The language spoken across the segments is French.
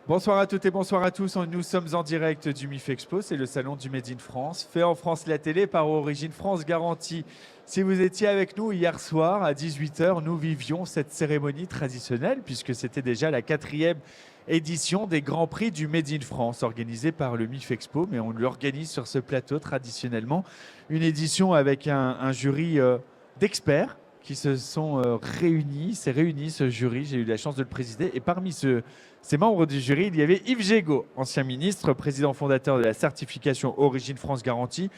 Bonsoir à toutes et bonsoir à tous. Nous sommes en direct du MIF Expo, c'est le salon du Made in France, fait en France la télé par Origine France Garantie. Si vous étiez avec nous hier soir à 18 h, nous vivions cette cérémonie traditionnelle puisque c'était déjà la 4e édition des Grands Prix du Made in France organisée par le MIF Expo, mais on l'organise sur ce plateau traditionnellement. Une édition avec un jury d'experts qui se sont réunis. C'est réuni ce jury, j'ai eu la chance de le présider. Et parmi ces membres du jury, il y avait Yves Jégo, ancien ministre, président fondateur de la certification Origine France Garantie,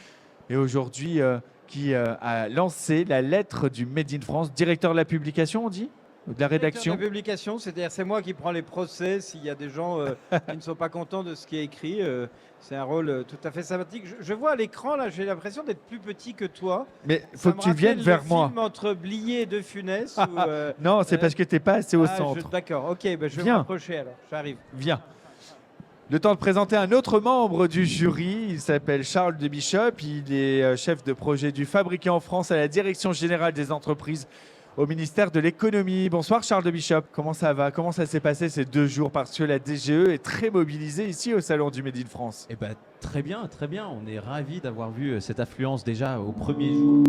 et aujourd'hui qui a lancé la lettre du Made in France, directeur de la publication, on dit, ou de la rédaction. Directeur de la publication, c'est-à-dire c'est moi qui prends les procès s'il y a des gens qui ne sont pas contents de ce qui est écrit. C'est un rôle tout à fait sympathique. Je vois à l'écran, là, j'ai l'impression d'être plus petit que toi. Mais il faut que tu viennes vers moi. Film entre Blier et De Funès. Non, c'est parce que tu n'es pas assez au centre. D'accord, ok, ben je vais m'approcher alors, j'arrive. Viens. Le temps de présenter un autre membre du jury, il s'appelle Charles de Bishop, il est chef de projet du Fabriqué en France à la Direction Générale des Entreprises au ministère de l'Économie. Bonsoir Charles de Bishop, comment ça va? Comment ça s'est passé ces 2 jours? Parce que la DGE est très mobilisée ici au Salon du Made in France. Eh ben, très bien, très bien. On est ravis d'avoir vu cette affluence déjà au premier jour.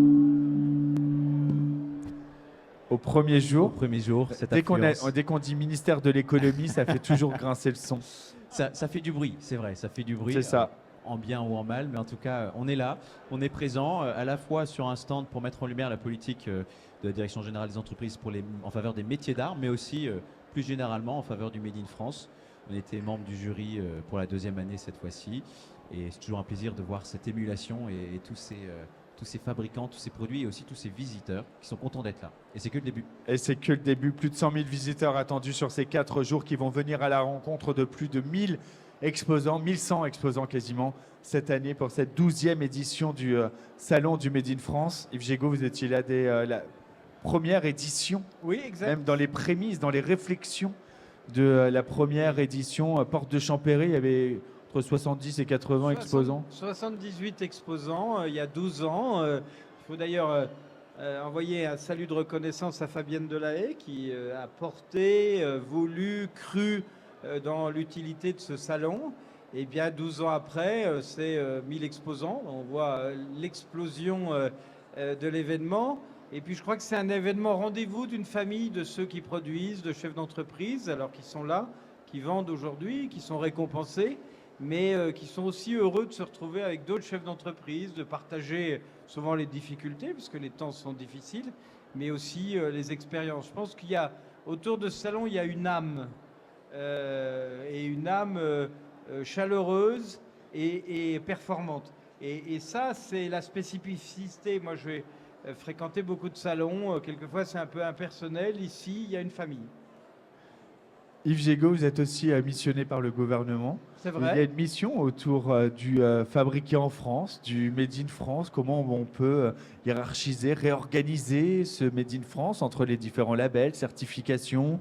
Au premier jour. Au premier jour, cette Dès qu'on dit ministère de l'Économie, ça fait toujours grincer le son. Ça fait du bruit, c'est vrai, ça fait du bruit. C'est ça. En bien ou en mal, mais en tout cas, on est là, on est présent à la fois sur un stand pour mettre en lumière la politique de la Direction Générale des Entreprises en faveur des métiers d'art, mais aussi plus généralement en faveur du Made in France. On était membre du jury pour la 2e année cette fois-ci, et c'est toujours un plaisir de voir cette émulation et tous ces fabricants, tous ces produits et aussi tous ces visiteurs qui sont contents d'être là. Et c'est que le début. Et c'est que le début. Plus de 100 000 visiteurs attendus sur ces 4 jours qui vont venir à la rencontre de plus de 1000 exposants, 1100 exposants quasiment cette année pour cette 12e édition du Salon du Made in France. Yves Jégo, vous étiez là dès la première édition. Oui, exact. Même dans les prémices, dans les réflexions de la première édition, Porte de Champéry, il y avait entre 70 et 80 exposants. 78 exposants il y a 12 ans. Il faut d'ailleurs envoyer un salut de reconnaissance à Fabienne Delahaye qui a porté, voulu, cru dans l'utilité de ce salon. Et bien 12 ans après, c'est 1000 exposants. On voit l'explosion de l'événement. Et puis je crois que c'est un événement rendez-vous d'une famille de ceux qui produisent, de chefs d'entreprise, alors qu'ils sont là, qui vendent aujourd'hui, qui sont récompensés, mais qui sont aussi heureux de se retrouver avec d'autres chefs d'entreprise, de partager souvent les difficultés, puisque les temps sont difficiles, mais aussi les expériences. Je pense qu'il y a, autour de ce salon, il y a une âme, et une âme chaleureuse et performante. Et ça, c'est la spécificité. Moi, je vais fréquenter beaucoup de salons. Quelquefois, c'est un peu impersonnel. Ici, il y a une famille. Yves Jégo, vous êtes aussi missionné par le gouvernement. C'est vrai. Il y a une mission autour du Fabriqué en France, du Made in France. Comment on peut hiérarchiser, réorganiser ce Made in France entre les différents labels, certifications,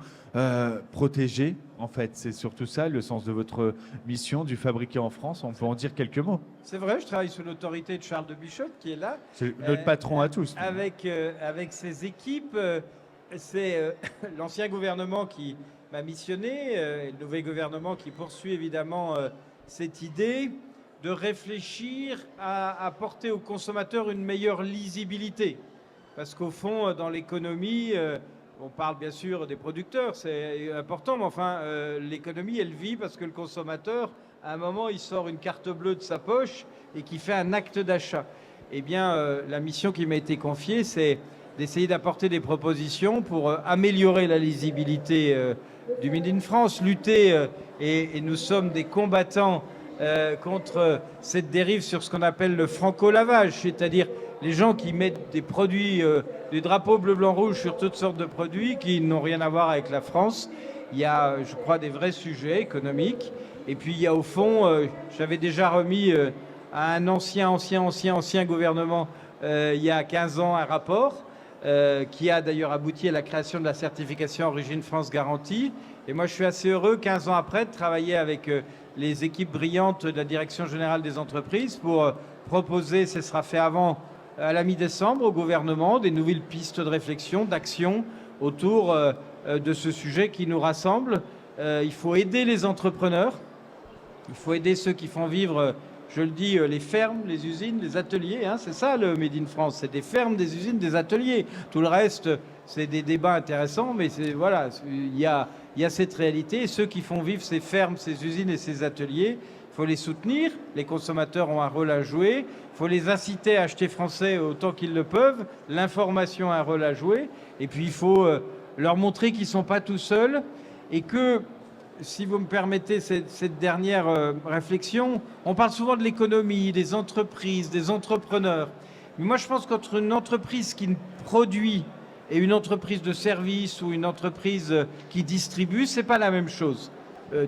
protéger. En fait, c'est surtout ça le sens de votre mission du Fabriqué en France. On peut en dire quelques mots. C'est vrai, je travaille sous l'autorité de Charles de Bishop qui est là. C'est notre patron à tous. Avec ses équipes, c'est l'ancien gouvernement qui m'a missionné, le nouveau gouvernement qui poursuit évidemment cette idée de réfléchir à apporter aux consommateurs une meilleure lisibilité. Parce qu'au fond, dans l'économie, on parle bien sûr des producteurs, c'est important, mais enfin, l'économie, elle vit parce que le consommateur, à un moment, il sort une carte bleue de sa poche et qui fait un acte d'achat. Eh bien, la mission qui m'a été confiée, c'est d'essayer d'apporter des propositions pour améliorer la lisibilité du Made in France, lutter, et nous sommes des combattants contre cette dérive sur ce qu'on appelle le franco-lavage, c'est-à-dire les gens qui mettent des produits, des drapeaux bleu, blanc, rouge sur toutes sortes de produits qui n'ont rien à voir avec la France. Il y a, je crois, des vrais sujets économiques. Et puis il y a au fond, j'avais déjà remis à un ancien gouvernement il y a 15 ans un rapport qui a d'ailleurs abouti à la création de la certification Origine France Garantie. Et moi, je suis assez heureux, 15 ans après, de travailler avec les équipes brillantes de la Direction Générale des Entreprises pour proposer, ce sera fait avant, à la mi-décembre, au gouvernement, des nouvelles pistes de réflexion, d'action autour de ce sujet qui nous rassemble. Il faut aider les entrepreneurs. Il faut aider ceux qui font vivre, je le dis, les fermes, les usines, les ateliers. Hein, c'est ça le Made in France. C'est des fermes, des usines, des ateliers. Tout le reste, c'est des débats intéressants, mais voilà, il y a cette réalité. Et ceux qui font vivre ces fermes, ces usines et ces ateliers, il faut les soutenir. Les consommateurs ont un rôle à jouer. Il faut les inciter à acheter français autant qu'ils le peuvent. L'information a un rôle à jouer. Et puis, il faut leur montrer qu'ils ne sont pas tout seuls et que, si vous me permettez cette dernière réflexion, on parle souvent de l'économie, des entreprises, des entrepreneurs. Mais moi, je pense qu'entre une entreprise qui produit et une entreprise de service ou une entreprise qui distribue, ce n'est pas la même chose.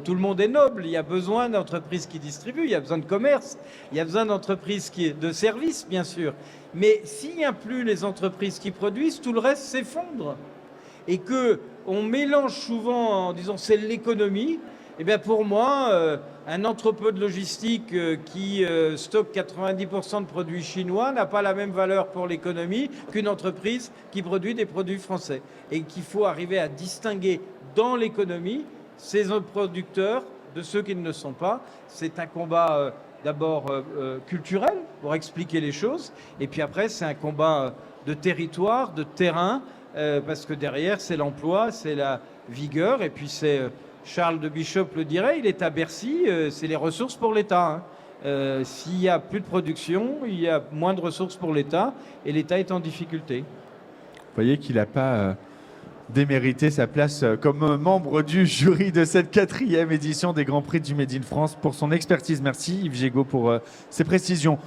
Tout le monde est noble, il y a besoin d'entreprises qui distribuent, il y a besoin de commerce, il y a besoin d'entreprises de services, bien sûr. Mais s'il n'y a plus les entreprises qui produisent, tout le reste s'effondre. Et qu'on mélange souvent en disant c'est l'économie, eh bien pour moi, un entrepôt de logistique qui stocke 90% de produits chinois n'a pas la même valeur pour l'économie qu'une entreprise qui produit des produits français. Et qu'il faut arriver à distinguer dans l'économie ces autres producteurs de ceux qui ne le sont pas. C'est un combat d'abord culturel pour expliquer les choses, et puis après c'est un combat de territoire, de terrain, parce que derrière, c'est l'emploi, c'est la vigueur, et puis c'est, Charles de Bishop le dirait, il est à Bercy, c'est les ressources pour l'État. Hein. S'il n'y a plus de production, il y a moins de ressources pour l'État, et l'État est en difficulté. Vous voyez qu'il n'a pas démérité sa place comme membre du jury de cette 4e édition des Grands Prix du Made in France pour son expertise. Merci Yves Gégaud pour ces précisions.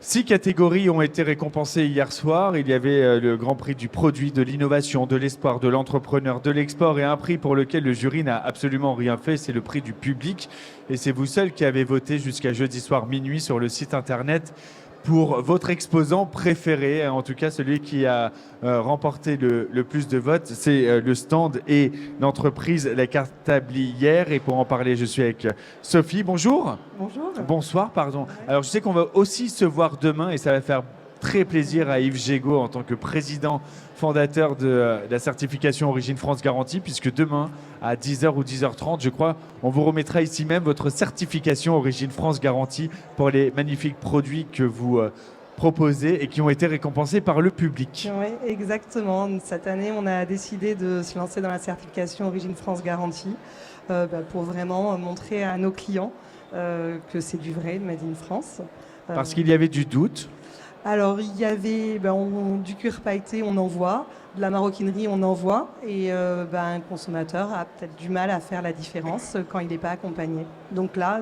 6 catégories ont été récompensées hier soir. Il y avait le Grand Prix du produit, de l'innovation, de l'espoir, de l'entrepreneur, de l'export et un prix pour lequel le jury n'a absolument rien fait, c'est le prix du public. Et c'est vous seul qui avez voté jusqu'à jeudi soir minuit sur le site internet pour votre exposant préféré, en tout cas celui qui a remporté le plus de votes, c'est le stand et l'entreprise La Carte Tablière. Et pour en parler, je suis avec Sophie. Bonjour. Bonjour. Bonsoir, pardon. Alors je sais qu'on va aussi se voir demain et ça va faire très plaisir à Yves Gégaud en tant que président fondateur de la certification Origine France Garantie, puisque demain à 10h ou 10h30, je crois, on vous remettra ici même votre certification Origine France Garantie pour les magnifiques produits que vous proposés et qui ont été récompensés par le public. Oui, exactement. Cette année, on a décidé de se lancer dans la certification Origine France Garantie pour vraiment montrer à nos clients que c'est du vrai, Made in France. Parce qu'il y avait du doute. Alors, il y avait du cuir pailleté, on en voit, de la maroquinerie, on en voit, et un consommateur a peut-être du mal à faire la différence quand il n'est pas accompagné. Donc là,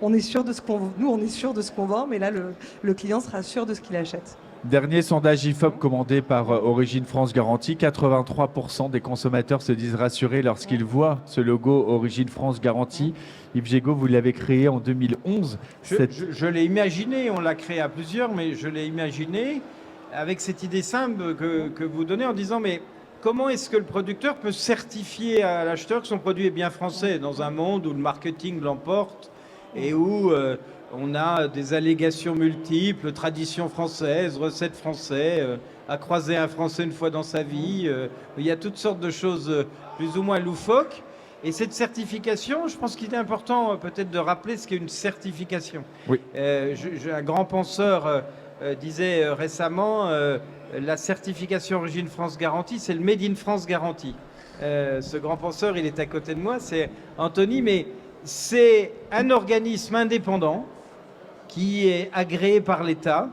on est sûr de ce qu'on vend, mais là, le client sera sûr de ce qu'il achète. Dernier sondage IFOP commandé par Origine France Garantie, 83% des consommateurs se disent rassurés lorsqu'ils voient ce logo Origine France Garantie. Yves Gégaud, vous l'avez créé en 2011. Je l'ai imaginé, on l'a créé à plusieurs, mais je l'ai imaginé avec cette idée simple que vous donnez en disant mais comment est-ce que le producteur peut certifier à l'acheteur que son produit est bien français dans un monde où le marketing l'emporte et où on a des allégations multiples, traditions françaises, recettes françaises, à croiser un Français une fois dans sa vie. Il y a toutes sortes de choses plus ou moins loufoques. Et cette certification, je pense qu'il est important peut-être de rappeler ce qu'est une certification. Oui. Un grand penseur disait récemment la certification Origine France Garantie, c'est le Made in France Garantie. Ce grand penseur, il est à côté de moi, c'est Anthony, mais c'est un organisme indépendant qui est agréé par l'État.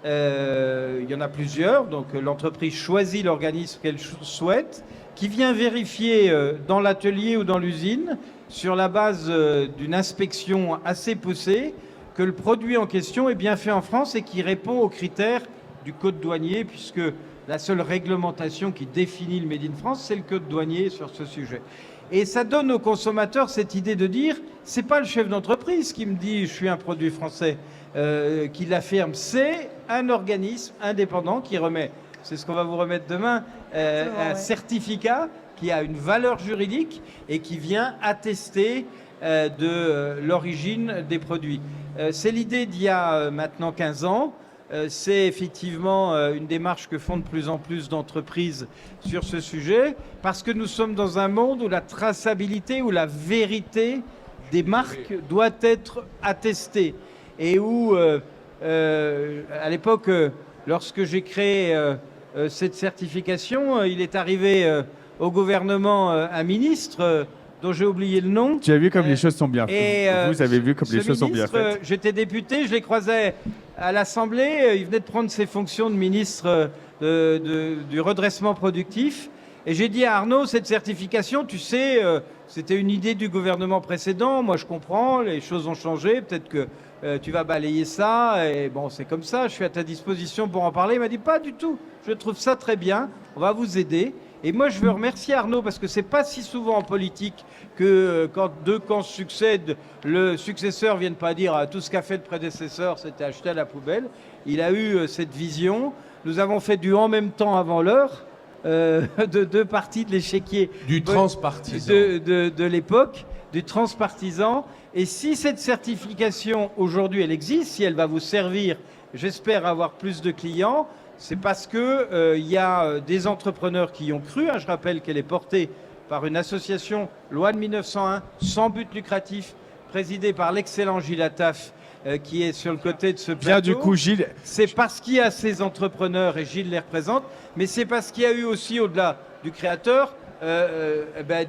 Il y en a plusieurs, donc l'entreprise choisit l'organisme qu'elle souhaite, qui vient vérifier dans l'atelier ou dans l'usine, sur la base d'une inspection assez poussée, que le produit en question est bien fait en France et qui répond aux critères du code douanier, puisque la seule réglementation qui définit le Made in France, c'est le code douanier sur ce sujet. Et ça donne aux consommateurs cette idée de dire, c'est pas le chef d'entreprise qui me dit je suis un produit français, qui l'affirme, c'est un organisme indépendant qui remet, c'est ce qu'on va vous remettre demain, un certificat qui a une valeur juridique et qui vient attester de l'origine des produits. C'est l'idée d'il y a maintenant 15 ans. c'est effectivement une démarche que font de plus en plus d'entreprises sur ce sujet, parce que nous sommes dans un monde où la traçabilité, où la vérité des marques doit être attestée, et où, à l'époque, lorsque j'ai créé cette certification, il est arrivé au gouvernement un ministre dont j'ai oublié le nom. Tu as vu comme les choses sont bien Et, faites. Vous avez vu comme les choses sont bien faites. J'étais député, je les croisais à l'Assemblée. Il venait de prendre ses fonctions de ministre du redressement productif. Et j'ai dit à Arnaud, cette certification, tu sais, c'était une idée du gouvernement précédent. Moi, je comprends, les choses ont changé. Peut-être que tu vas balayer ça. Et bon, c'est comme ça, je suis à ta disposition pour en parler. Il m'a dit, pas du tout. Je trouve ça très bien. On va vous aider. Et moi, je veux remercier Arnaud parce que c'est pas si souvent en politique que quand deux camps succèdent, le successeur ne vienne pas dire tout ce qu'a fait le prédécesseur, c'était acheté à la poubelle. Il a eu cette vision. Nous avons fait du en même temps avant l'heure de deux parties de l'échiquier. Du transpartisan. De l'époque, du transpartisan. Et si cette certification, aujourd'hui, elle existe, si elle va vous servir, j'espère avoir plus de clients, c'est parce que y a des entrepreneurs qui y ont cru. Je rappelle qu'elle est portée par une association, loi de 1901, sans but lucratif, présidée par l'excellent Gilles Attaf, qui est sur le côté de ce plateau. Bien du coup, Gilles. C'est parce qu'il y a ces entrepreneurs, et Gilles les représente, mais c'est parce qu'il y a eu aussi, au-delà du créateur,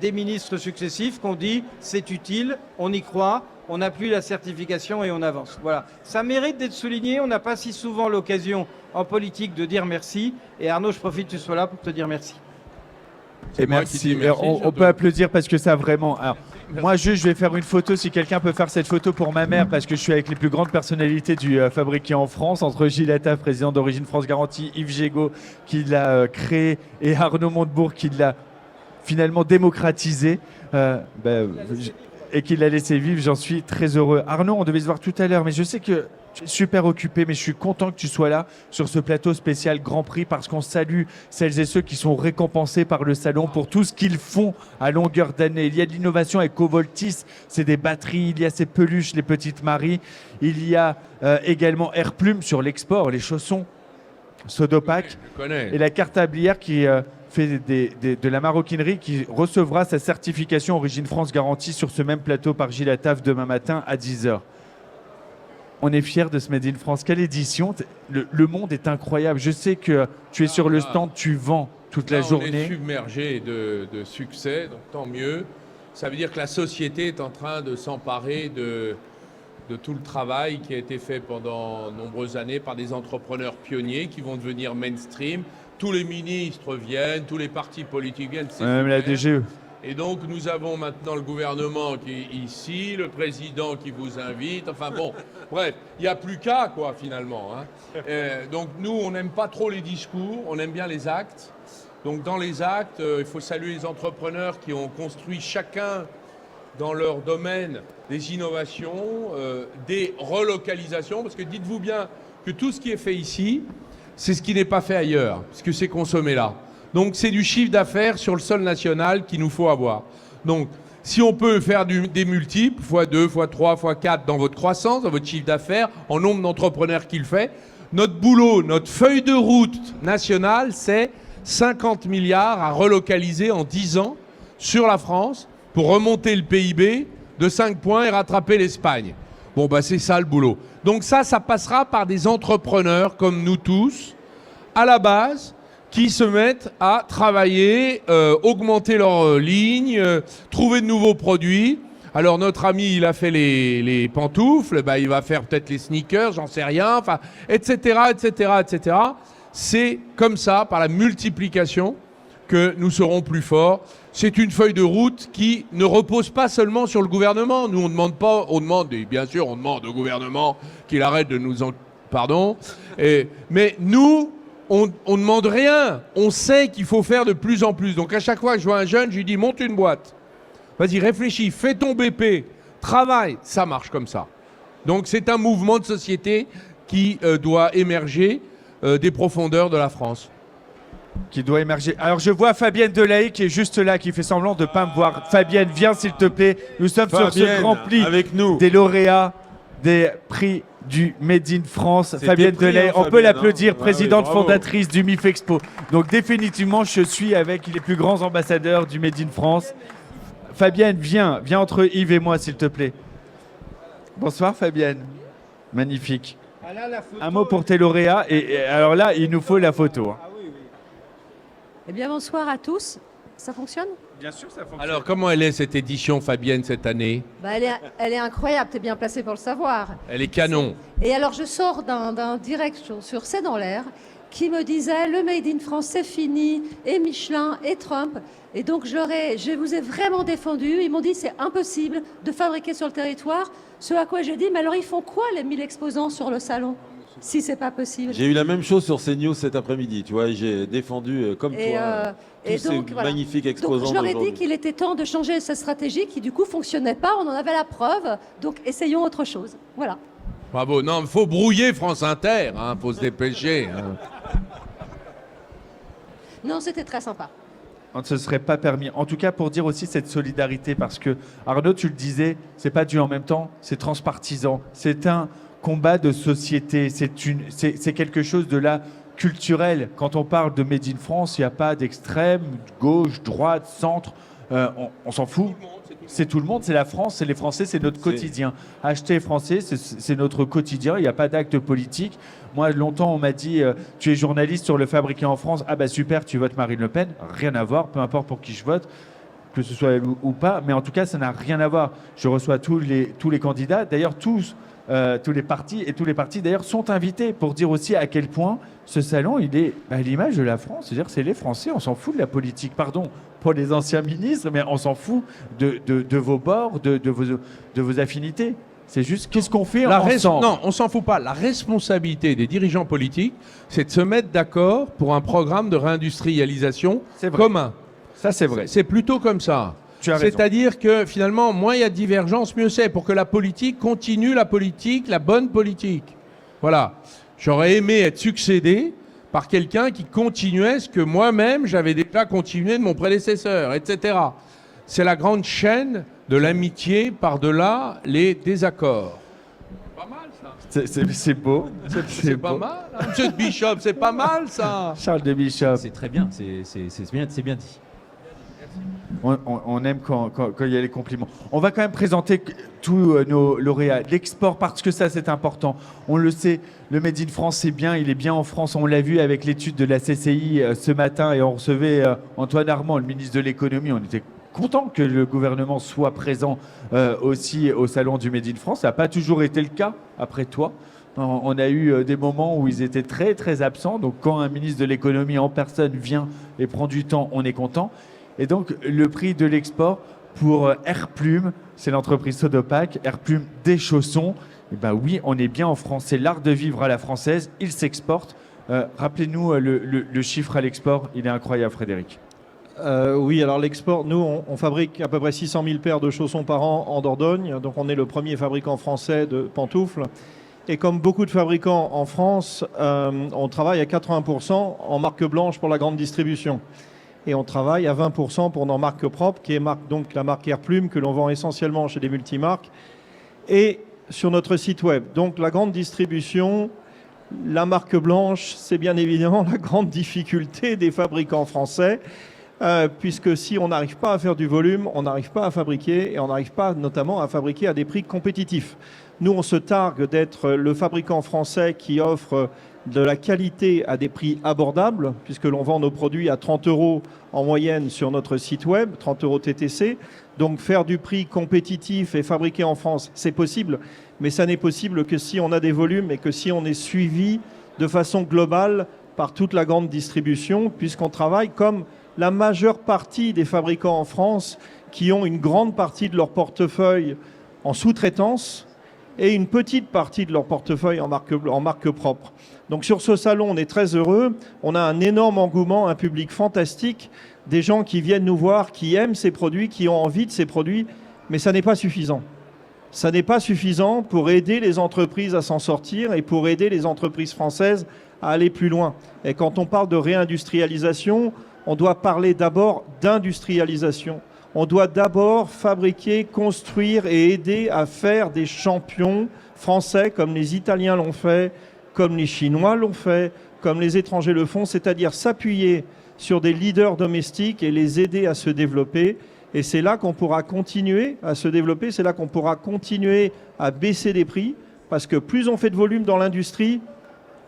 des ministres successifs qui ont dit c'est utile, on y croit, on appuie la certification et on avance. Voilà. Ça mérite d'être souligné. On n'a pas si souvent l'occasion en politique de dire merci. Et Arnaud, je profite que tu sois là pour te dire merci. Et merci. On peut applaudir parce que ça vraiment. Alors, moi, je vais faire une photo. Si quelqu'un peut faire cette photo pour ma mère, parce que je suis avec les plus grandes personnalités du fabriqué en France, entre Gilles Attaf, président d'Origine France Garantie, Yves Gégaud, qui l'a créé, et Arnaud Montebourg, qui l'a finalement démocratisé. Et qu'il l'a laissé vivre, j'en suis très heureux. Arnaud, on devait se voir tout à l'heure, mais je sais que tu es super occupé, mais je suis content que tu sois là sur ce plateau spécial Grand Prix parce qu'on salue celles et ceux qui sont récompensés par le salon pour tout ce qu'ils font à longueur d'année. Il y a de l'innovation avec Covoltis, c'est des batteries, il y a ces peluches, les petites Maries, il y a également Airplume sur l'export, les chaussons, Sodopac, et la carte tablière qui... fait de la maroquinerie qui recevra sa certification Origine France Garantie sur ce même plateau par Gilles Attaf demain matin à 10h. On est fiers de ce Made in France. Quelle édition! Le monde est incroyable. Je sais que tu es sur le stand, tu vends toute la journée. On est submergé de succès, donc tant mieux. Ça veut dire que la société est en train de s'emparer de tout le travail qui a été fait pendant nombreuses années par des entrepreneurs pionniers qui vont devenir mainstream. Tous les ministres viennent, tous les partis politiques viennent. Même la DGE. Et donc nous avons maintenant le gouvernement qui est ici, le président qui vous invite. Enfin bon, bref, il n'y a plus qu'à quoi finalement. Donc nous, on n'aime pas trop les discours, on aime bien les actes. Donc dans les actes, il faut saluer les entrepreneurs qui ont construit chacun dans leur domaine des innovations, des relocalisations. Parce que dites-vous bien que tout ce qui est fait ici, c'est ce qui n'est pas fait ailleurs, puisque c'est consommé là. Donc c'est du chiffre d'affaires sur le sol national qu'il nous faut avoir. Donc si on peut faire des multiples, x2, x3, x4 dans votre croissance, dans votre chiffre d'affaires, en nombre d'entrepreneurs qui le fait, notre boulot, notre feuille de route nationale, c'est 50 milliards à relocaliser en 10 ans sur la France pour remonter le PIB de 5 points et rattraper l'Espagne. Bon, bah c'est ça le boulot. Donc ça passera par des entrepreneurs comme nous tous, à la base, qui se mettent à travailler, augmenter leurs lignes, trouver de nouveaux produits. Alors notre ami, il a fait les pantoufles, bah, il va faire peut-être les sneakers, j'en sais rien, enfin, etc., etc., etc. C'est comme ça, par la multiplication, que nous serons plus forts. C'est une feuille de route qui ne repose pas seulement sur le gouvernement. Nous, on demande pas, et bien sûr, on demande au gouvernement qu'il arrête de nous en... Pardon. Mais nous, on ne demande rien. On sait qu'il faut faire de plus en plus. Donc à chaque fois que je vois un jeune, je lui dis, monte une boîte. Vas-y, réfléchis, fais ton BP, travaille. Ça marche comme ça. Donc c'est un mouvement de société qui doit émerger des profondeurs de la France. Qui doit émerger. Alors je vois Fabienne Delahaye qui est juste là, qui fait semblant de ne pas me voir. Fabienne, viens s'il te plaît. Nous sommes sur ce Grand Prix avec nous. Des lauréats des prix du Made in France. C'était Fabienne pris, Delay, hein, on peut Fabienne, l'applaudir, hein. Ouais, présidente oui, bravo. fondatrice du MIF Expo. Donc définitivement, je suis avec les plus grands ambassadeurs du Made in France. Fabienne, viens entre Yves et moi, s'il te plaît. Bonsoir Fabienne. Magnifique. Ah là, la photo, Un mot pour tes lauréats. Et alors là, il nous faut la photo. Hein. Ah oui, oui. Eh bien, bonsoir à tous. Ça fonctionne? Bien sûr, ça fonctionne. Alors, comment elle est cette édition, Fabienne, cette année? Bah, elle est incroyable, tu es bien placé pour le savoir. Elle est canon. Et alors, je sors d'un direct sur C'est dans l'air qui me disait le Made in France, c'est fini, et Michelin, et Trump. Et donc, je vous ai vraiment défendu. Ils m'ont dit c'est impossible de fabriquer sur le territoire. Ce à quoi j'ai dit, mais alors ils font quoi les 1000 exposants sur le salon si c'est pas possible? J'ai eu la même chose sur CNews cet après-midi, tu vois, j'ai défendu comme Et, toi tous et ces donc, voilà. magnifiques Donc exposants je leur ai dit d'aujourd'hui. qu'il était temps de changer cette stratégie qui du coup fonctionnait pas, on en avait la preuve, donc essayons autre chose. Voilà. Bravo. Non, il faut brouiller France Inter, hein, faut se dépêcher. Hein. Non, c'était très sympa. On ne se serait pas permis. En tout cas, pour dire aussi cette solidarité, parce que Arnaud, tu le disais, c'est pas du en même temps, c'est transpartisan. C'est un combat de société. C'est quelque chose de là culturel. Quand on parle de Made in France, il n'y a pas d'extrême, gauche, droite, centre. On s'en fout. C'est tout le monde, c'est la France, c'est les Français, c'est notre quotidien. Acheter français, c'est notre quotidien, il n'y a pas d'acte politique. Moi, longtemps, on m'a dit, tu es journaliste sur le fabriqué en France, ah bah super, tu votes Marine Le Pen. Rien à voir, peu importe pour qui je vote, que ce soit elle ou pas, mais en tout cas, ça n'a rien à voir. Je reçois tous les candidats, d'ailleurs tous les partis, et tous les partis d'ailleurs sont invités pour dire aussi à quel point ce salon, il est à l'image de la France. C'est-à-dire, c'est les Français, on s'en fout de la politique, pardon, pour les anciens ministres, mais on s'en fout de vos bords, de vos affinités. C'est juste, qu'est-ce qu'on fait ensemble? Non, on s'en fout pas. La responsabilité des dirigeants politiques, c'est de se mettre d'accord pour un programme de réindustrialisation C'est vrai. commun. Ça, c'est vrai. C'est plutôt comme ça. Tu as raison. C'est-à-dire que finalement, moins il y a de divergence, mieux c'est, pour que la politique continue la politique, la bonne politique. Voilà. J'aurais aimé être succédé par quelqu'un qui continuait ce que moi-même j'avais déjà continué de mon prédécesseur, etc. C'est la grande chaîne de l'amitié par-delà les désaccords. Pas mal ça. C'est beau. C'est pas beau. mal, hein, Monsieur de Bishop, c'est pas mal ça. Charles de Bishop. C'est très bien, c'est bien dit. On aime quand il y a les compliments. On va quand même présenter tous nos lauréats. L'export, parce que ça, c'est important. On le sait, le Made in France, c'est bien. Il est bien en France. On l'a vu avec l'étude de la CCI ce matin et on recevait Antoine Armand, le ministre de l'économie. On était content que le gouvernement soit présent aussi au salon du Made in France. Ça n'a pas toujours été le cas, après toi. On a eu des moments où ils étaient très, très absents. Donc, quand un ministre de l'économie en personne vient et prend du temps, on est content. Et donc, le prix de l'export pour Airplume, c'est l'entreprise Sodopac, Airplume des chaussons. Et ben oui, on est bien en France. C'est l'art de vivre à la française. Il s'exporte. Rappelez-nous le chiffre à l'export. Il est incroyable, Frédéric. Oui, alors l'export, nous, on fabrique à peu près 600 000 paires de chaussons par an en Dordogne. Donc, on est le premier fabricant français de pantoufles. Et comme beaucoup de fabricants en France, on travaille à 80% en marque blanche pour la grande distribution. Et on travaille à 20% pour nos marques propres, qui est donc la marque Airplume, que l'on vend essentiellement chez des multimarques, et sur notre site web. Donc la grande distribution, la marque blanche, c'est bien évidemment la grande difficulté des fabricants français, puisque si on n'arrive pas à faire du volume, on n'arrive pas à fabriquer, et on n'arrive pas notamment à fabriquer à des prix compétitifs. Nous, on se targue d'être le fabricant français qui offre de la qualité à des prix abordables, puisque l'on vend nos produits à 30 € en moyenne sur notre site web, 30 € TTC. Donc faire du prix compétitif et fabriquer en France, c'est possible, mais ça n'est possible que si on a des volumes et que si on est suivi de façon globale par toute la grande distribution, puisqu'on travaille comme la majeure partie des fabricants en France qui ont une grande partie de leur portefeuille en sous-traitance et une petite partie de leur portefeuille en marque propre. Donc sur ce salon, on est très heureux. On a un énorme engouement, un public fantastique, des gens qui viennent nous voir, qui aiment ces produits, qui ont envie de ces produits, mais ça n'est pas suffisant. Ça n'est pas suffisant pour aider les entreprises à s'en sortir et pour aider les entreprises françaises à aller plus loin. Et quand on parle de réindustrialisation, on doit parler d'abord d'industrialisation. On doit d'abord fabriquer, construire et aider à faire des champions français, comme les Italiens l'ont fait, comme les Chinois l'ont fait, comme les étrangers le font, c'est-à-dire s'appuyer sur des leaders domestiques et les aider à se développer. Et c'est là qu'on pourra continuer à se développer, c'est là qu'on pourra continuer à baisser les prix, parce que plus on fait de volume dans l'industrie,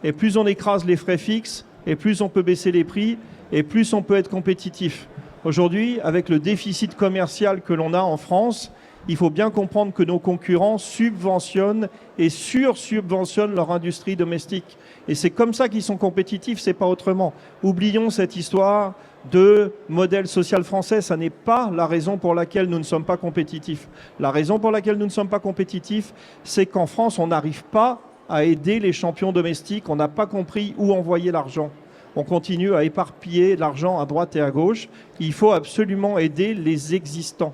et plus on écrase les frais fixes, et plus on peut baisser les prix, et plus on peut être compétitif. Aujourd'hui, avec le déficit commercial que l'on a en France, il faut bien comprendre que nos concurrents subventionnent et sursubventionnent leur industrie domestique. Et c'est comme ça qu'ils sont compétitifs, c'est pas autrement. Oublions cette histoire de modèle social français, ça n'est pas la raison pour laquelle nous ne sommes pas compétitifs. La raison pour laquelle nous ne sommes pas compétitifs, c'est qu'en France, on n'arrive pas à aider les champions domestiques, on n'a pas compris où envoyer l'argent. On continue à éparpiller l'argent à droite et à gauche. Il faut absolument aider les existants.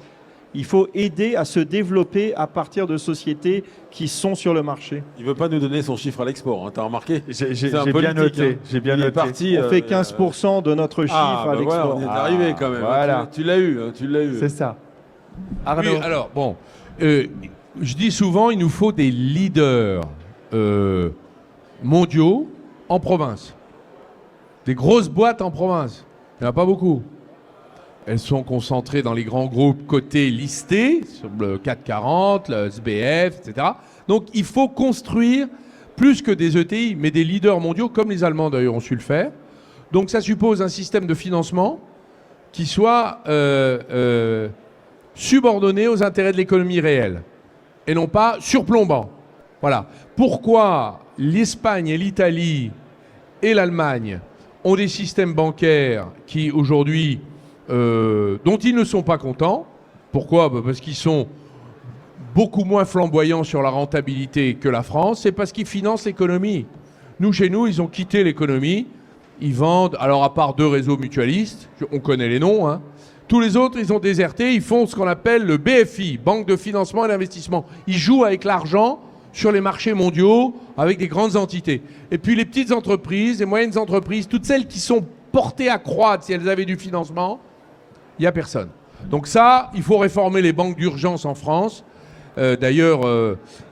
Il faut aider à se développer à partir de sociétés qui sont sur le marché. Il ne veut pas nous donner son chiffre à l'export, hein, t'as remarqué? J'ai bien noté. J'ai bien noté. Parti, on fait 15% de notre chiffre à l'export. Voilà, on est arrivé quand même. Voilà. Tu l'as eu, tu l'as eu. C'est ça. Arnaud. Oui, alors, bon, je dis souvent, il nous faut des leaders mondiaux en province. Des grosses boîtes en province. Il n'y en a pas beaucoup. Elles sont concentrées dans les grands groupes cotés listés, sur le 440, le SBF, etc. Donc il faut construire plus que des ETI, mais des leaders mondiaux, comme les Allemands d'ailleurs ont su le faire. Donc ça suppose un système de financement qui soit subordonné aux intérêts de l'économie réelle, et non pas surplombant. Voilà. Pourquoi l'Espagne et l'Italie et l'Allemagne ont des systèmes bancaires qui, aujourd'hui, dont ils ne sont pas contents. Pourquoi ? Parce qu'ils sont beaucoup moins flamboyants sur la rentabilité que la France. C'est parce qu'ils financent l'économie. Nous, chez nous, ils ont quitté l'économie. Ils vendent, alors à part 2 réseaux mutualistes, on connaît les noms, hein. Tous les autres, ils ont déserté. Ils font ce qu'on appelle le BFI, Banque de financement et d'investissement. Ils jouent avec l'argent sur les marchés mondiaux avec des grandes entités. Et puis les petites entreprises, les moyennes entreprises, toutes celles qui sont portées à croître si elles avaient du financement, il n'y a personne. Donc ça, il faut réformer les banques d'urgence en France. D'ailleurs,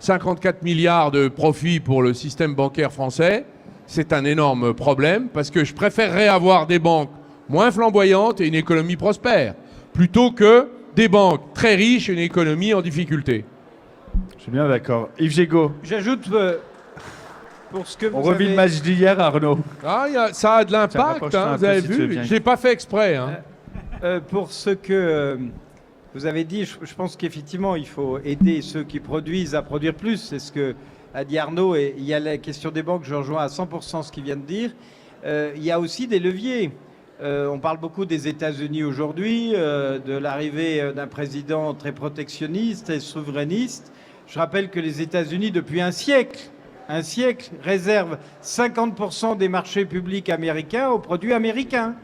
54 milliards de profits pour le système bancaire français, c'est un énorme problème parce que je préférerais avoir des banques moins flamboyantes et une économie prospère plutôt que des banques très riches et une économie en difficulté. Je suis bien d'accord. Yves Gégaud. J'ajoute pour ce que vous On revit le match d'hier, Arnaud. Ah, ça a de l'impact, Tiens, hein, vous avez vu. Je l'ai pas fait exprès. Hein. Pour ce que vous avez dit, je pense qu'effectivement, il faut aider ceux qui produisent à produire plus. C'est ce que a dit Arnaud. Et il y a la question des banques, je rejoins à 100% ce qu'il vient de dire. Il y a aussi des leviers. On parle beaucoup des États-Unis aujourd'hui, de l'arrivée d'un président très protectionniste et souverainiste. Je rappelle que les États-Unis, depuis un siècle, réservent 50% des marchés publics américains aux produits américains.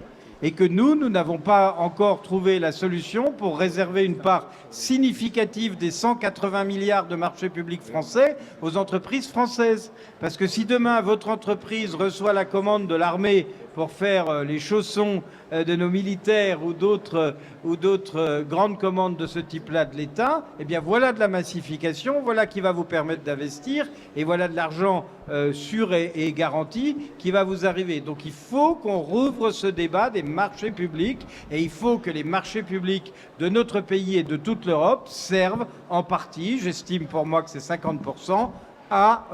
Et que nous n'avons pas encore trouvé la solution pour réserver une part significative des 180 milliards de marchés publics français aux entreprises françaises. Parce que si demain votre entreprise reçoit la commande de l'armée pour faire les chaussons de nos militaires ou d'autres grandes commandes de ce type-là de l'État, eh bien voilà de la massification, voilà qui va vous permettre d'investir et voilà de l'argent sûr et garanti qui va vous arriver. Donc il faut qu'on rouvre ce débat des marchés publics et il faut que les marchés publics de notre pays et de toute l'Europe servent en partie, j'estime pour moi que c'est 50%, à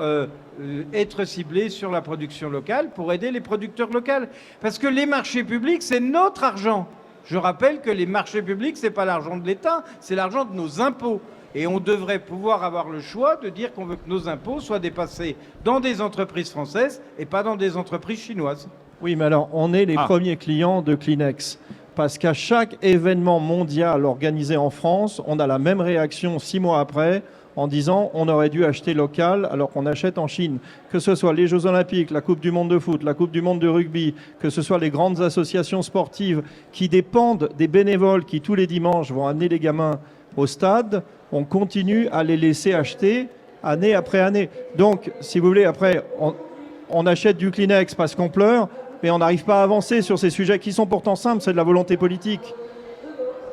être ciblés sur la production locale pour aider les producteurs locaux. Parce que les marchés publics, c'est notre argent. Je rappelle que les marchés publics, ce n'est pas l'argent de l'État, c'est l'argent de nos impôts. Et on devrait pouvoir avoir le choix de dire qu'on veut que nos impôts soient dépassés dans des entreprises françaises et pas dans des entreprises chinoises. Oui, mais alors, on est les premiers clients de Kleenex. Parce qu'à chaque événement mondial organisé en France, on a la même réaction 6 mois après, en disant on aurait dû acheter local alors qu'on achète en Chine. Que ce soit les Jeux Olympiques, la Coupe du Monde de foot, la Coupe du Monde de rugby, que ce soit les grandes associations sportives qui dépendent des bénévoles qui tous les dimanches vont amener les gamins au stade, on continue à les laisser acheter année après année. Donc, si vous voulez, après, on achète du Kleenex parce qu'on pleure, mais on n'arrive pas à avancer sur ces sujets qui sont pourtant simples, c'est de la volonté politique.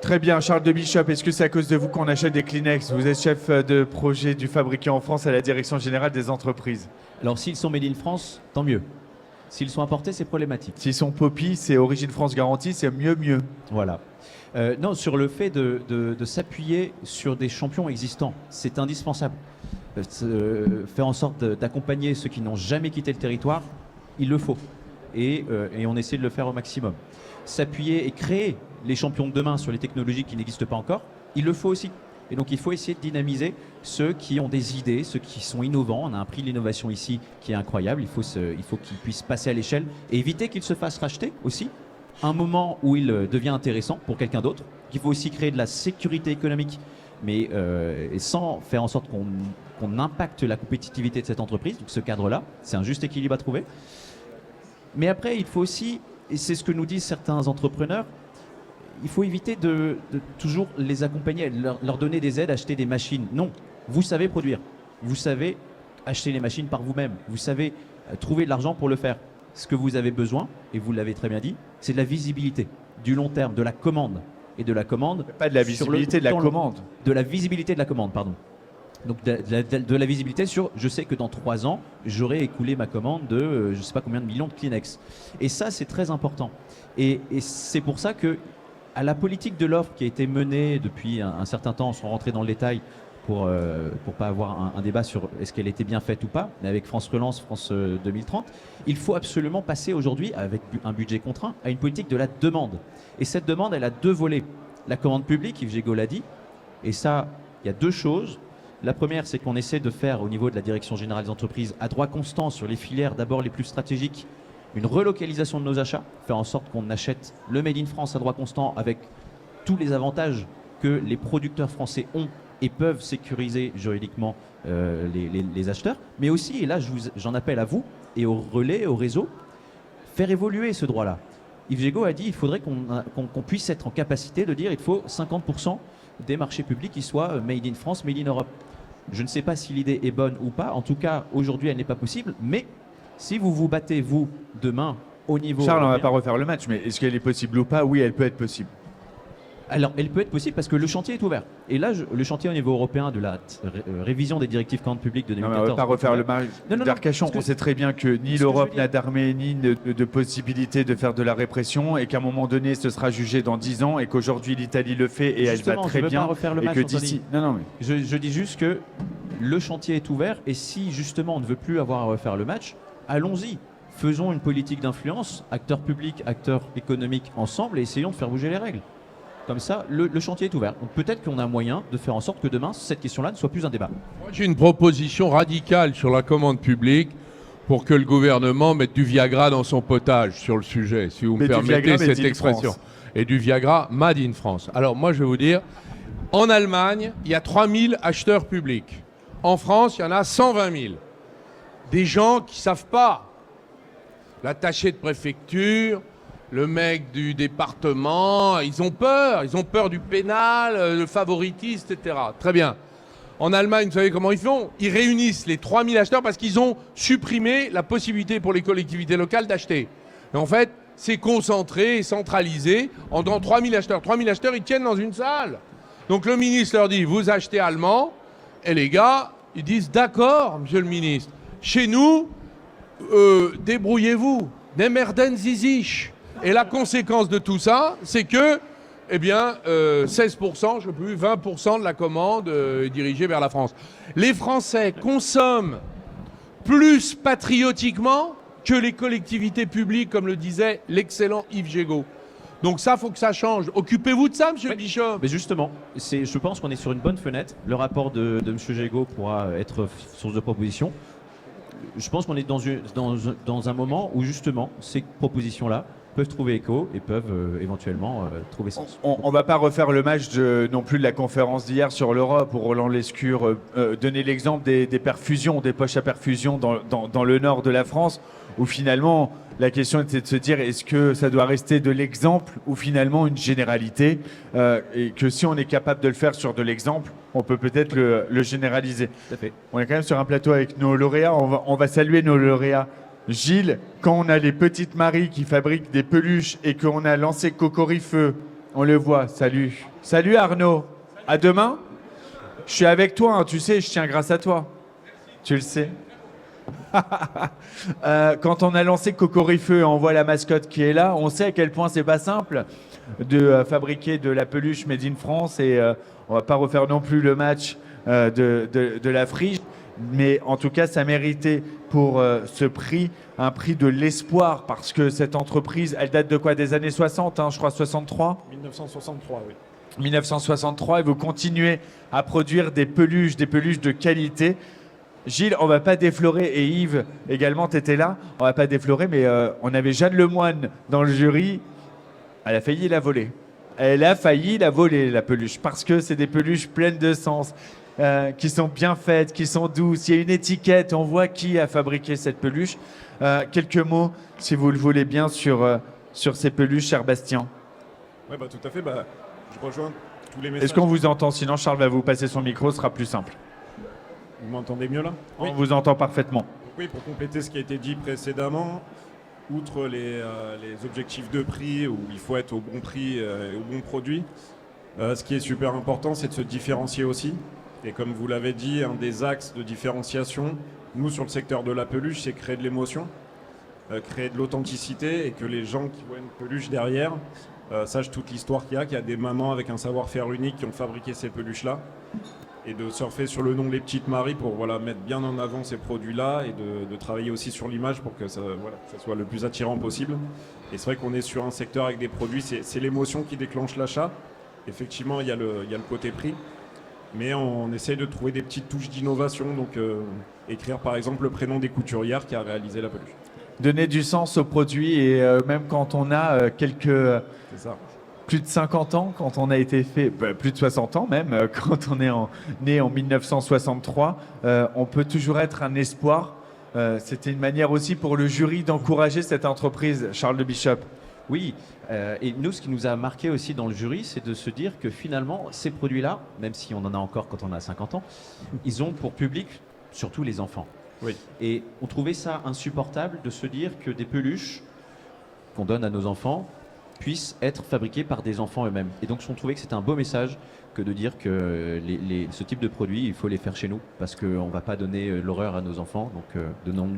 Très bien, Charles de Bishop, est-ce que c'est à cause de vous qu'on achète des Kleenex? Vous êtes chef de projet du fabricant en France à la Direction Générale des Entreprises. Alors s'ils sont made in France, tant mieux. S'ils sont importés, c'est problématique. S'ils sont Poppy, c'est Origine France garantie, c'est mieux. Voilà. Non, sur le fait de s'appuyer sur des champions existants, c'est indispensable. Faire en sorte d'accompagner ceux qui n'ont jamais quitté le territoire, il le faut. Et on essaie de le faire au maximum. S'appuyer et créer les champions de demain sur les technologies qui n'existent pas encore, il le faut aussi. Et donc il faut essayer de dynamiser ceux qui ont des idées, ceux qui sont innovants. On a un prix de l'innovation ici qui est incroyable. Il faut qu'ils puissent passer à l'échelle et éviter qu'ils se fassent racheter aussi. Un moment où il devient intéressant pour quelqu'un d'autre. Il faut aussi créer de la sécurité économique, mais sans faire en sorte qu'on impacte la compétitivité de cette entreprise. Donc ce cadre-là, c'est un juste équilibre à trouver. Mais après, il faut aussi, et c'est ce que nous disent certains entrepreneurs, il faut éviter de toujours les accompagner, leur donner des aides, acheter des machines. Non, vous savez produire. Vous savez acheter les machines par vous-même. Vous savez trouver de l'argent pour le faire. Ce que vous avez besoin, et vous l'avez très bien dit, c'est de la visibilité, du long terme, de la commande. Et de la commande... Pas de la visibilité de la commande. De la visibilité de la commande, pardon. Donc de la visibilité sur, je sais que dans 3 ans, j'aurai écoulé ma commande de je ne sais pas combien de millions de Kleenex. Et ça, c'est très important. Et c'est pour ça que à la politique de l'offre qui a été menée depuis un certain temps, sans rentrer dans le détail, pour pas avoir un débat sur est-ce qu'elle était bien faite ou pas, mais avec France Relance, France 2030, il faut absolument passer aujourd'hui, avec un budget contraint, à une politique de la demande. Et cette demande, elle a 2 volets. La commande publique, Yves Gégaud l'a dit, et ça, il y a 2 choses. La première, c'est qu'on essaie de faire au niveau de la Direction Générale des Entreprises, à droit constant sur les filières d'abord les plus stratégiques, une relocalisation de nos achats, faire en sorte qu'on achète le Made in France à droit constant avec tous les avantages que les producteurs français ont et peuvent sécuriser juridiquement les acheteurs. Mais aussi, et là j'en appelle à vous et au relais, au réseau, faire évoluer ce droit-là. Yves Gégaud a dit qu'il faudrait qu'on puisse être en capacité de dire qu'il faut 50% des marchés publics qui soient Made in France, Made in Europe. Je ne sais pas si l'idée est bonne ou pas. En tout cas, aujourd'hui, elle n'est pas possible. Mais si vous vous battez, vous, demain, au niveau Charles, on ne va européen, pas refaire le match, mais est-ce qu'elle est possible ou pas? Oui, elle peut être possible. alors, elle peut être possible parce que le chantier est ouvert. Et là, le chantier au niveau européen de la révision des directives commande publique de Non, 2014... mais on ne va pas refaire le match. Non, non, d'Arcachon, parce que- on sait très bien que ni je l'Europe veux dire- n'a d'armée, ni de possibilité de faire de la répression, et qu'à un moment donné, ce sera jugé dans 10 ans, et qu'aujourd'hui, l'Italie le fait, et elle Justement, va très je veux bien. pas refaire le et match, que Anthony. d'ici... Non, non, mais... Je dis juste que le chantier est ouvert et si justement on ne veut plus avoir à refaire le match, allons-y. Faisons une politique d'influence, acteurs publics, acteurs économiques ensemble et essayons de faire bouger les règles. Comme ça, le chantier est ouvert. Donc peut-être qu'on a moyen de faire en sorte que demain, cette question-là ne soit plus un débat. Moi, j'ai une proposition radicale sur la commande publique pour que le gouvernement mette du Viagra dans son potage sur le sujet, si vous me Mais du permettez Viagra made cette in expression. France. Et du Viagra made in France. Alors moi, je vais vous dire, en Allemagne, il y a 3000 acheteurs publics. En France, il y en a 120 000. Des gens qui ne savent pas. L'attaché de préfecture, le mec du département, ils ont peur du pénal, le favoritiste, etc. Très bien. En Allemagne, vous savez comment ils font? Ils réunissent les 3000 acheteurs parce qu'ils ont supprimé la possibilité pour les collectivités locales d'acheter. Et en fait, c'est concentré et centralisé. Dans 3000 acheteurs. 3000 acheteurs, ils tiennent dans une salle. Donc le ministre leur dit, vous achetez allemand. Et les gars, ils disent, d'accord, monsieur le ministre. Chez nous, débrouillez-vous. Nemerden zizich. Et la conséquence de tout ça, c'est que, eh bien, 16%, je ne sais plus, 20% de la commande est dirigée vers la France. Les Français consomment plus patriotiquement que les collectivités publiques, comme le disait l'excellent Yves Gégaud. Donc ça, faut que ça change. Occupez-vous de ça, monsieur Oui. Bishop. Mais justement, je pense qu'on est sur une bonne fenêtre. Le rapport de M. Gégaud pourra être source de proposition. Je pense qu'on est dans un moment où justement ces propositions-là peuvent trouver écho et peuvent éventuellement trouver sens. On ne va pas refaire le match non plus de la conférence d'hier sur l'Europe où Roland Lescure donnait l'exemple des perfusions, des poches à perfusion dans le nord de la France, où finalement la question était de se dire est-ce que ça doit rester de l'exemple ou finalement une généralité, et que si on est capable de le faire sur de l'exemple, on peut peut-être le généraliser. Tout à fait. On est quand même sur un plateau avec nos lauréats, on va saluer nos lauréats. Gilles, quand on a les petites Maries qui fabriquent des peluches et qu'on a lancé Cocorifeux On le voit, salut. Salut Arnaud. À demain. Je suis avec toi, hein, tu sais, je tiens grâce à toi. Tu le sais. Quand on a lancé Cocoriffeux et on voit la mascotte qui est là, on sait à quel point c'est pas simple de fabriquer de la peluche made in France et on va pas refaire non plus le match de la friche, mais en tout cas ça méritait pour ce prix, un prix de l'espoir parce que cette entreprise, elle date de quoi? Des années 60, hein, je crois 63 1963, oui. 1963 et vous continuez à produire des peluches de qualité. Gilles, on va pas déflorer, et Yves également, tu étais là, on va pas déflorer, mais on avait Jeanne Lemoine dans le jury, elle a failli la voler. Elle a failli la voler, la peluche, parce que c'est des peluches pleines de sens, qui sont bien faites, qui sont douces, il y a une étiquette, on voit qui a fabriqué cette peluche. Quelques mots, si vous le voulez bien, sur ces peluches, cher Bastien. Oui, bah, tout à fait, bah, je rejoins tous les messages. Est-ce qu'on vous entend? Sinon, Charles va vous passer son micro, ce sera plus simple. Vous m'entendez mieux là? On vous entend parfaitement. Oui, pour compléter ce qui a été dit précédemment, outre les objectifs de prix où il faut être au bon prix et au bon produit, ce qui est super important, c'est de se différencier aussi. Et comme vous l'avez dit, un des axes de différenciation, nous sur le secteur de la peluche, c'est créer de l'émotion, créer de l'authenticité et que les gens qui voient une peluche derrière sachent toute l'histoire qu'il y a des mamans avec un savoir-faire unique qui ont fabriqué ces peluches-là. Et de surfer sur le nom Les Petites Maries pour voilà, mettre bien en avant ces produits-là et de travailler aussi sur l'image pour que ça, voilà, que ça soit le plus attirant possible. Et c'est vrai qu'on est sur un secteur avec des produits, c'est l'émotion qui déclenche l'achat. Effectivement, il y a le côté prix, mais on essaye de trouver des petites touches d'innovation, donc écrire par exemple le prénom des couturières qui a réalisé la peluche. Donner du sens aux produits et même quand on a C'est ça. plus de 50 ans, quand on a été fait, plus de 60 ans même, quand on est né en 1963, on peut toujours être un espoir. C'était une manière aussi pour le jury d'encourager cette entreprise, Charles de Bishop. Oui, et nous, ce qui nous a marqué aussi dans le jury, c'est de se dire que finalement, ces produits-là, même si on en a encore quand on a 50 ans, ils ont pour public surtout les enfants. Oui. Et on trouvait ça insupportable de se dire que des peluches qu'on donne à nos enfants puissent être fabriquées par des enfants eux-mêmes. Et donc on trouvait que c'était un beau message que de dire que ce type de produits, il faut les faire chez nous, parce qu'on ne va pas donner l'horreur à nos enfants, donc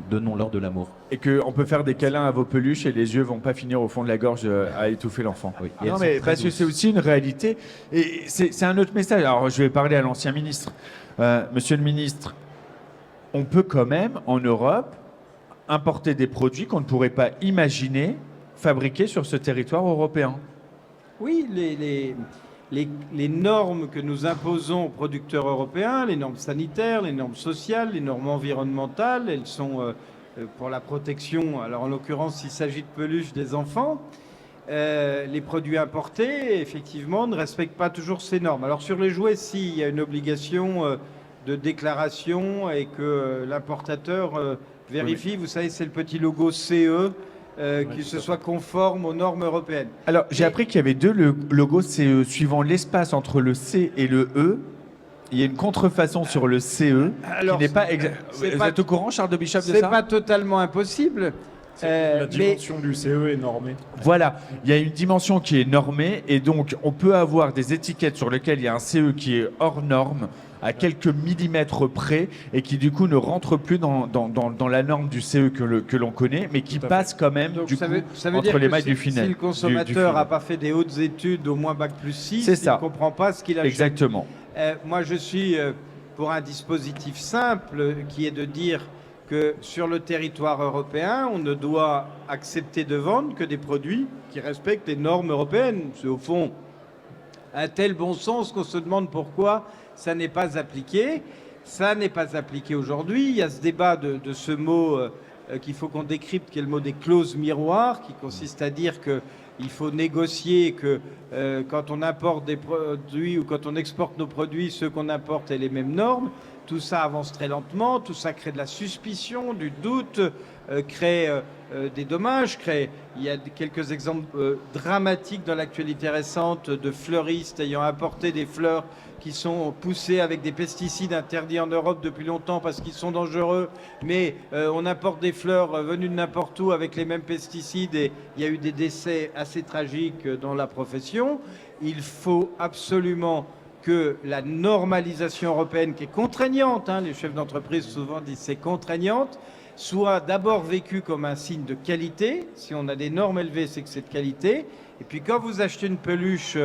donnons-leur de l'amour. Et qu'on peut faire des câlins à vos peluches et les yeux vont pas finir au fond de la gorge à étouffer l'enfant. Oui. Ah non, mais parce que c'est aussi une réalité. Et c'est un autre message. Alors je vais parler à l'ancien ministre. Monsieur le ministre, on peut quand même, en Europe, importer des produits qu'on ne pourrait pas imaginer fabriqués sur ce territoire européen. Oui, les normes que nous imposons aux producteurs européens, les normes sanitaires, les normes sociales, les normes environnementales, elles sont pour la protection, alors en l'occurrence s'il s'agit de peluches des enfants, les produits importés, effectivement, ne respectent pas toujours ces normes. Alors sur les jouets, si, il y a une obligation de déclaration et que l'importateur vérifie, vous savez, c'est le petit logo CE, qu'il se soit conforme aux normes européennes. Alors, j'ai appris qu'il y avait deux logos CE. Suivant l'espace entre le C et le E, il y a une contrefaçon sur le CE alors, qui n'est pas exact. Vous êtes au courant, Charles de Bishop, de ça? C'est pas totalement impossible. La dimension du CE est normée. Voilà, il y a une dimension qui est normée et donc on peut avoir des étiquettes sur lesquelles il y a un CE qui est hors norme, à quelques millimètres près et qui du coup ne rentre plus dans la norme du CE que l'on connaît, mais qui passe quand même Donc, du ça coup veut entre dire les que mailles du si filet. le consommateur n'a pas fait des hautes études, au moins Bac plus 6, il ne comprend pas ce qu'il achète. Exactement. Moi, je suis pour un dispositif simple qui est de dire que sur le territoire européen, on ne doit accepter de vendre que des produits qui respectent les normes européennes. C'est au fond un tel bon sens qu'on se demande pourquoi ça n'est pas appliqué. Ça n'est pas appliqué aujourd'hui. Il y a ce débat de ce mot qu'il faut qu'on décrypte, qui est le mot des clauses miroirs, qui consiste à dire qu'il faut négocier que quand on importe des produits ou quand on exporte nos produits, ceux qu'on importe aient les mêmes normes. Tout ça avance très lentement, tout ça crée de la suspicion, du doute, crée des dommages, il y a quelques exemples dramatiques dans l'actualité récente de fleuristes ayant apporté des fleurs qui sont poussés avec des pesticides interdits en Europe depuis longtemps parce qu'ils sont dangereux, mais on importe des fleurs venues de n'importe où avec les mêmes pesticides et il y a eu des décès assez tragiques dans la profession. Il faut absolument que la normalisation européenne, qui est contraignante, les chefs d'entreprise souvent disent c'est contraignante, soit d'abord vécue comme un signe de qualité. Si on a des normes élevées, c'est que c'est de qualité. Et puis quand vous achetez une peluche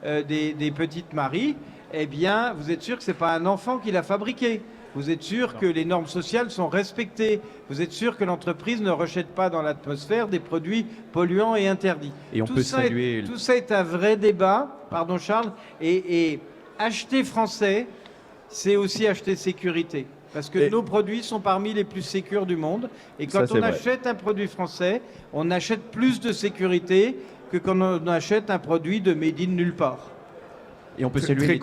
des petites Maries, eh bien, vous êtes sûr que ce n'est pas un enfant qui l'a fabriquée. Vous êtes sûr que les normes sociales sont respectées. Vous êtes sûr que l'entreprise ne rejette pas dans l'atmosphère des produits polluants et interdits. Et on peut saluer... Tout ça est un vrai débat, pardon Charles, et acheter français, c'est aussi acheter sécurité. Parce que nos produits sont parmi les plus sécurs du monde. Et quand on achète un produit français, on achète plus de sécurité que quand on achète un produit de made in nulle part. Et on peut saluer les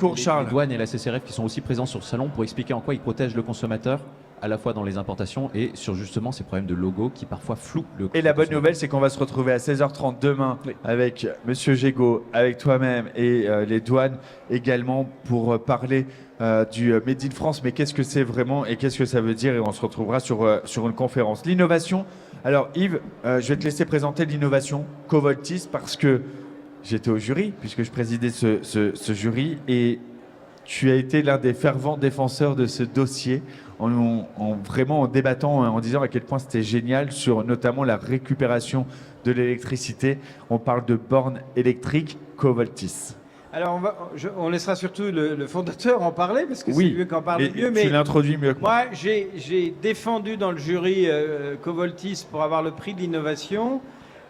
douanes et la CCRF qui sont aussi présents sur le salon pour expliquer en quoi ils protègent le consommateur, à la fois dans les importations et sur justement ces problèmes de logo qui parfois flouent le consommateur. Et la bonne nouvelle, c'est qu'on va se retrouver à 16h30 demain avec Monsieur Gégaud, avec toi-même et les douanes également pour parler du Made in France. Mais qu'est-ce que c'est vraiment et qu'est-ce que ça veut dire? Et on se retrouvera sur une conférence. L'innovation. Alors Yves, je vais te laisser présenter l'innovation Covoltis parce que j'étais au jury, puisque je présidais ce jury, et tu as été l'un des fervents défenseurs de ce dossier, vraiment en débattant, en disant à quel point c'était génial sur notamment la récupération de l'électricité. On parle de bornes électriques Covoltis. Alors on laissera surtout le fondateur en parler, parce que c'est lui qui en parle mieux. Tu l'introduis mieux que moi. Moi, j'ai défendu dans le jury Covoltis pour avoir le prix de l'innovation,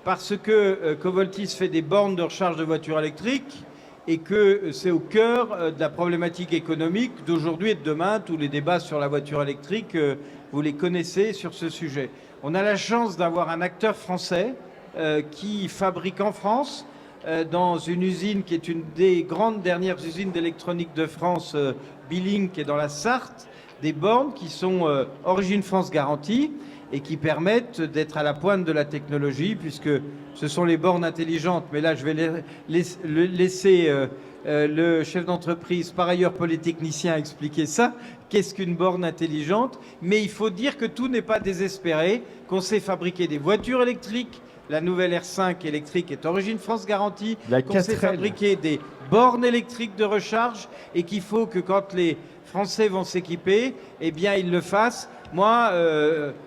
parce que Covoltis fait des bornes de recharge de voitures électriques et que c'est au cœur de la problématique économique d'aujourd'hui et de demain. Tous les débats sur la voiture électrique, vous les connaissez sur ce sujet. On a la chance d'avoir un acteur français qui fabrique en France, dans une usine qui est une des grandes dernières usines d'électronique de France, Billing, qui est dans la Sarthe, des bornes qui sont Origine France garantie et qui permettent d'être à la pointe de la technologie, puisque ce sont les bornes intelligentes. Mais là, je vais laisser le chef d'entreprise, par ailleurs polytechnicien, expliquer ça. Qu'est-ce qu'une borne intelligente? Mais il faut dire que tout n'est pas désespéré, qu'on sait fabriquer des voitures électriques. La nouvelle R5 électrique est Origine France garantie. Qu'on sait fabriquer des bornes électriques de recharge et qu'il faut que quand les Français vont s'équiper, eh bien, ils le fassent. Moi,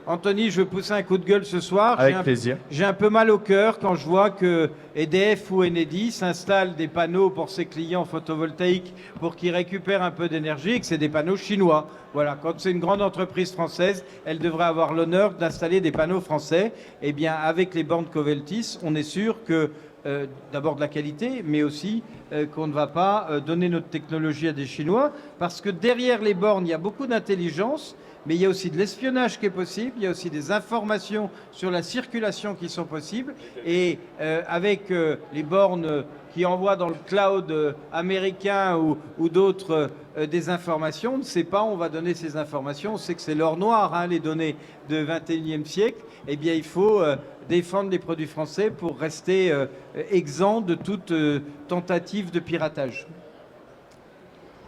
Anthony, je veux pousser un coup de gueule ce soir. Avec plaisir. J'ai un peu mal au cœur quand je vois que EDF ou Enedis installent des panneaux pour ses clients photovoltaïques pour qu'ils récupèrent un peu d'énergie et que c'est des panneaux chinois. Voilà, quand c'est une grande entreprise française, elle devrait avoir l'honneur d'installer des panneaux français. Eh bien, avec les bornes Covoltis, on est sûr que d'abord de la qualité, mais aussi qu'on ne va pas donner notre technologie à des Chinois, parce que derrière les bornes, il y a beaucoup d'intelligence, mais il y a aussi de l'espionnage qui est possible, il y a aussi des informations sur la circulation qui sont possibles, et avec les bornes qui envoient dans le cloud américain ou d'autres des informations, on ne sait pas, on va donner ces informations, on sait que c'est l'or noir, les données du 21e siècle, eh bien il faut défendre les produits français pour rester exempt de toute tentative de piratage.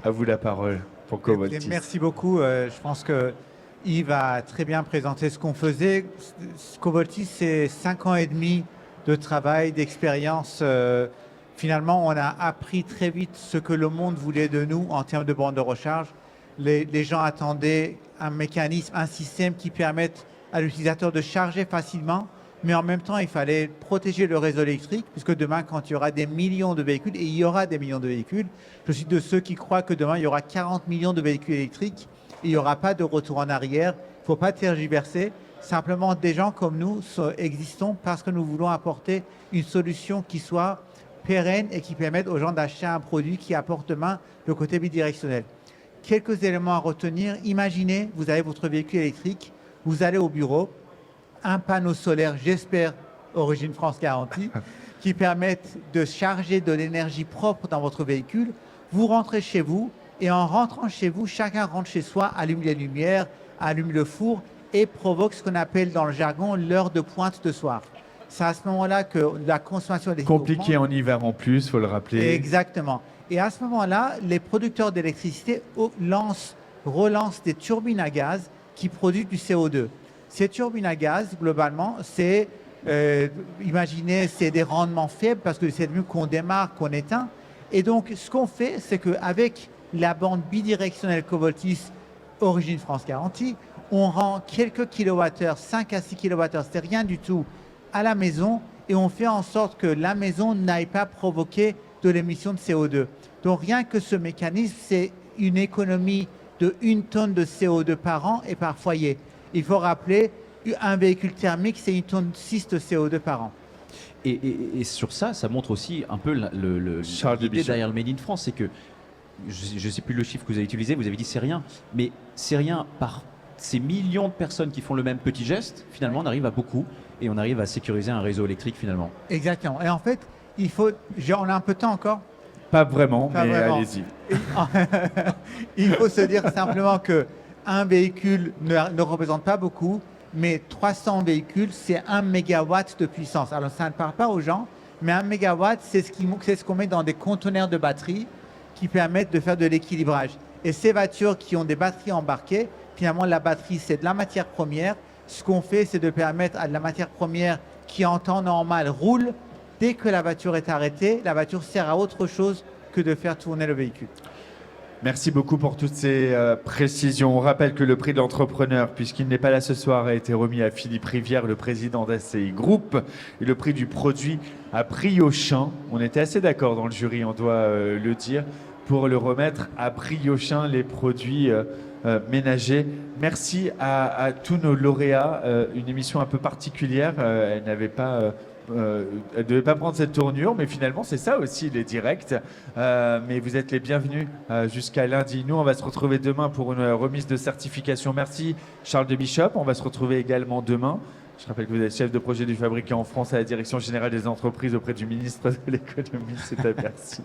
À vous la parole pour Covoltis. Merci beaucoup. Je pense que Yves a très bien présenté ce qu'on faisait. Covoltis, c'est 5 ans et demi de travail, d'expérience. Finalement, on a appris très vite ce que le monde voulait de nous en termes de bornes de recharge. Les gens attendaient un mécanisme, un système qui permette à l'utilisateur de charger facilement, mais en même temps, il fallait protéger le réseau électrique, puisque demain, quand il y aura des millions de véhicules, et il y aura des millions de véhicules, je suis de ceux qui croient que demain, il y aura 40 millions de véhicules électriques, et il n'y aura pas de retour en arrière. Il ne faut pas tergiverser. Simplement, des gens comme nous existons parce que nous voulons apporter une solution qui soit pérenne et qui permette aux gens d'acheter un produit qui apporte demain le côté bidirectionnel. Quelques éléments à retenir. Imaginez, vous avez votre véhicule électrique, vous allez au bureau, un panneau solaire, j'espère, Origine France garantie, qui permettent de charger de l'énergie propre dans votre véhicule. Vous rentrez chez vous et en rentrant chez vous, chacun rentre chez soi, allume les lumières, allume le four et provoque ce qu'on appelle dans le jargon l'heure de pointe de soir. C'est à ce moment-là que la consommation des compliqué en hiver en plus, faut le rappeler. Exactement. Et à ce moment-là, les producteurs d'électricité relancent des turbines à gaz qui produisent du CO2. Ces turbines à gaz, globalement, imaginez, c'est des rendements faibles parce que c'est mieux qu'on démarre, qu'on éteint. Et donc, ce qu'on fait, c'est qu'avec la bande bidirectionnelle Covoltis Origine France Garantie, on rend quelques kilowattheures, 5 à 6 kilowattheures, c'est rien du tout, à la maison, et on fait en sorte que la maison n'aille pas provoquer de l'émission de CO2. Donc rien que ce mécanisme, c'est une économie de 1 tonne de CO2 par an et par foyer. Il faut rappeler, un véhicule thermique, c'est 1,6 tonne de CO2 par an. Et sur ça, ça montre aussi un peu l'idée derrière le Made in France, c'est que, je ne sais plus le chiffre que vous avez utilisé, vous avez dit c'est rien, mais c'est rien par ces millions de personnes qui font le même petit geste, finalement on arrive à beaucoup et on arrive à sécuriser un réseau électrique finalement. Exactement. Et en fait, on a un peu de temps encore ? Pas vraiment, mais allez-y. Il faut se dire simplement qu'un véhicule ne représente pas beaucoup, mais 300 véhicules, c'est 1 mégawatt de puissance. Alors ça ne parle pas aux gens, mais 1 mégawatt, c'est ce qu'on met dans des conteneurs de batterie qui permettent de faire de l'équilibrage. Et ces voitures qui ont des batteries embarquées, finalement la batterie c'est de la matière première. Ce qu'on fait, c'est de permettre à de la matière première qui en temps normal roule. Dès que la voiture est arrêtée, la voiture sert à autre chose que de faire tourner le véhicule. Merci beaucoup pour toutes ces précisions. On rappelle que le prix de l'entrepreneur, puisqu'il n'est pas là ce soir, a été remis à Philippe Rivière, le président d'ACI Group, et le prix du produit à Briochin. On était assez d'accord dans le jury, on doit le dire, pour le remettre à Briochin, les produits ménagers. Merci à tous nos lauréats. Une émission un peu particulière. Elle n'avait pas... elle ne devait pas prendre cette tournure, mais finalement c'est ça aussi les directs. Mais vous êtes les bienvenus jusqu'à lundi. Nous on va se retrouver demain pour une remise de certification. Merci Charles de Bishop. On va se retrouver également demain. Je rappelle que vous êtes chef de projet du fabricant en France à la Direction Générale des Entreprises auprès du ministre de l'Économie. C'est à Bercy.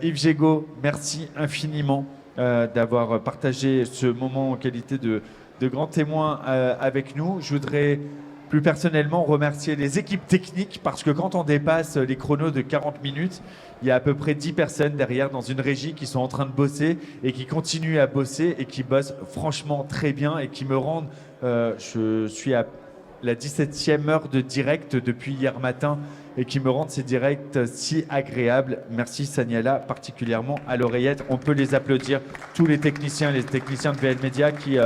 Yves Gégaud, merci infiniment d'avoir partagé ce moment en qualité de grand témoin avec nous. Je voudrais plus personnellement remercier les équipes techniques parce que quand on dépasse les chronos de 40 minutes, il y a à peu près 10 personnes derrière dans une régie qui sont en train de bosser et qui continuent à bosser et qui bossent franchement très bien et qui me rendent... je suis à la 17e heure de direct depuis hier matin et qui me rendent ces directs si agréables. Merci Saniala, particulièrement à l'oreillette. On peut les applaudir, tous les techniciens de VL Media qui...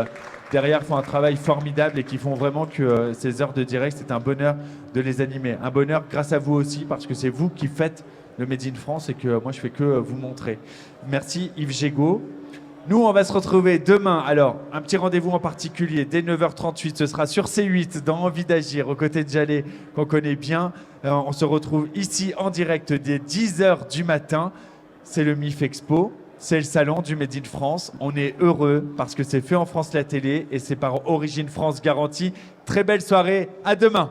derrière font un travail formidable et qui font vraiment que ces heures de direct, c'est un bonheur de les animer. Un bonheur grâce à vous aussi, parce que c'est vous qui faites le Made in France et que moi je fais que vous montrer. Merci Yves Gégaud. Nous, on va se retrouver demain. Alors, un petit rendez-vous en particulier, dès 9h38, ce sera sur C8, dans Envie d'agir, aux côtés de Jalé, qu'on connaît bien. On se retrouve ici en direct dès 10h du matin. C'est le MIF Expo. C'est le salon du Made in France. On est heureux parce que c'est fait en France la télé et c'est par Origine France Garantie. Très belle soirée. À demain.